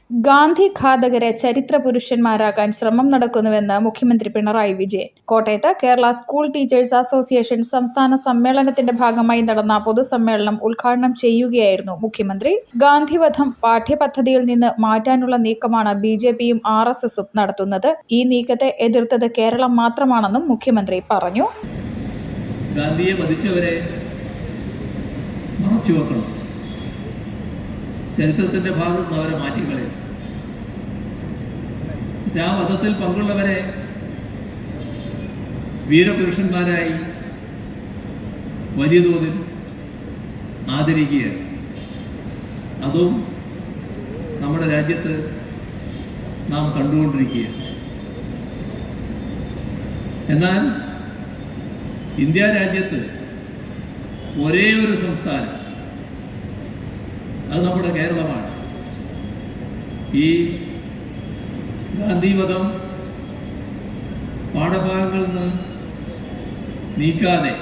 ഗാന്ധി ഘാതകരെ ചരിത്ര പുരുഷന്മാരാക്കാൻ ശ്രമം നടക്കുന്നുവെന്ന് മുഖ്യമന്ത്രി പിണറായി വിജയൻ. കോട്ടയത്ത് കേരള സ്കൂൾ ടീച്ചേഴ്സ് അസോസിയേഷൻ സംസ്ഥാന സമ്മേളനത്തിന്റെ ഭാഗമായി നടന്ന പൊതുസമ്മേളനം ഉദ്ഘാടനം ചെയ്യുകയായിരുന്നു മുഖ്യമന്ത്രി. ഗാന്ധിവധം പാഠ്യപദ്ധതിയിൽ നിന്ന് മാറ്റാനുള്ള നീക്കമാണ് ബിജെപിയും RSSും നടത്തുന്നത്. ഈ നീക്കത്തെ എതിർത്തത് കേരളം മാത്രമാണെന്നും മുഖ്യമന്ത്രി പറഞ്ഞു. ഗാന്ധിയെ വധിച്ചവരെ മറച്ചുവെക്കണം, ചരിത്രത്തിന്റെ ഭാഗത്ത് നിന്ന് അവരെ മാറ്റിക്കളയും. ആ വധത്തിൽ പങ്കുള്ളവരെ വീരപുരുഷന്മാരായി വലിയ തോതിൽ ആദരിക്കുക, അതും നമ്മുടെ രാജ്യത്ത് നാം കണ്ടുകൊണ്ടിരിക്കുക. എന്നാൽ ഇന്ത്യ രാജ്യത്ത് ഒരേ ഒരു സംസ്ഥാനം, അത് നമ്മുടെ കേരളമാണ്. ഈ ഗാന്ധിവധം പാഠഭാഗങ്ങളിൽ നിന്ന് നീക്കാതെ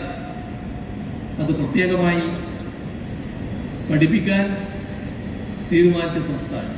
അത് പ്രത്യേകമായി പഠിപ്പിക്കാൻ തീരുമാനിച്ച സംസ്ഥാനം.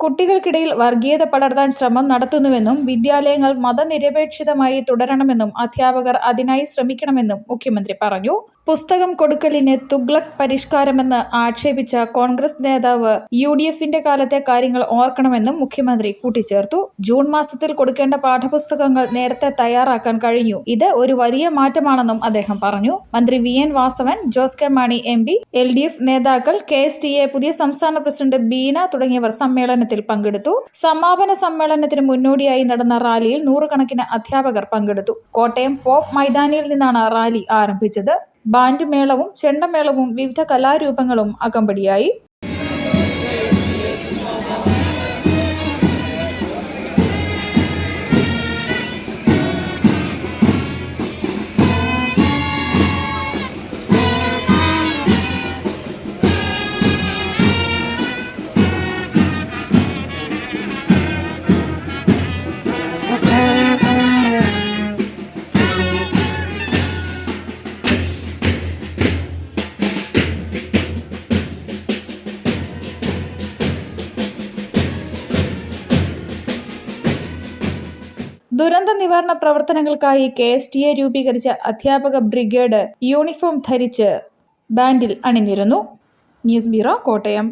കുട്ടികൾക്കിടയിൽ വർഗീയത പടർത്താൻ ശ്രമം നടത്തുന്നുവെന്നും വിദ്യാലയങ്ങൾ മതനിരപേക്ഷിതമായി തുടരണമെന്നും അധ്യാപകർ അതിനായി ശ്രമിക്കണമെന്നും മുഖ്യമന്ത്രി പറഞ്ഞു. പുസ്തകം കൊടുക്കലിന് തുഗ്ലക് പരിഷ്കാരമെന്ന് ആക്ഷേപിച്ച കോൺഗ്രസ് നേതാവ് UDFന്റെ കാലത്തെ കാര്യങ്ങൾ ഓർക്കണമെന്നും മുഖ്യമന്ത്രി കൂട്ടിച്ചേർത്തു. ജൂൺ മാസത്തിൽ കൊടുക്കേണ്ട പാഠപുസ്തകങ്ങൾ നേരത്തെ തയ്യാറാക്കാൻ കഴിഞ്ഞു. ഇത് ഒരു വലിയ മാറ്റമാണെന്നും അദ്ദേഹം പറഞ്ഞു. മന്ത്രി VN Vasavan, Jose K Mani MP, LDF നേതാക്കൾ, KSTA പുതിയ സംസ്ഥാന പ്രസിഡന്റ് ബീന തുടങ്ങിയവർ സമ്മേളനത്തിൽ പങ്കെടുത്തു. സമാപന സമ്മേളനത്തിന് മുന്നോടിയായി നടന്ന റാലിയിൽ നൂറുകണക്കിന് അധ്യാപകർ പങ്കെടുത്തു. കോട്ടയം പോപ്പ് മൈതാനിയിൽ നിന്നാണ് റാലി ആരംഭിച്ചത്. ബാൻഡ് മേളവും ചെണ്ടമേളവും വിവിധ കലാരൂപങ്ങളും അകമ്പടിയായി. ദുരന്ത നിവാരണ പ്രവർത്തനങ്ങൾക്കായി KSTA രൂപീകരിച്ച അധ്യാപക ബ്രിഗേഡ് യൂണിഫോം ധരിച്ച് ബാൻഡിൽ അണിനിരന്നു. News bureau, Kottayam.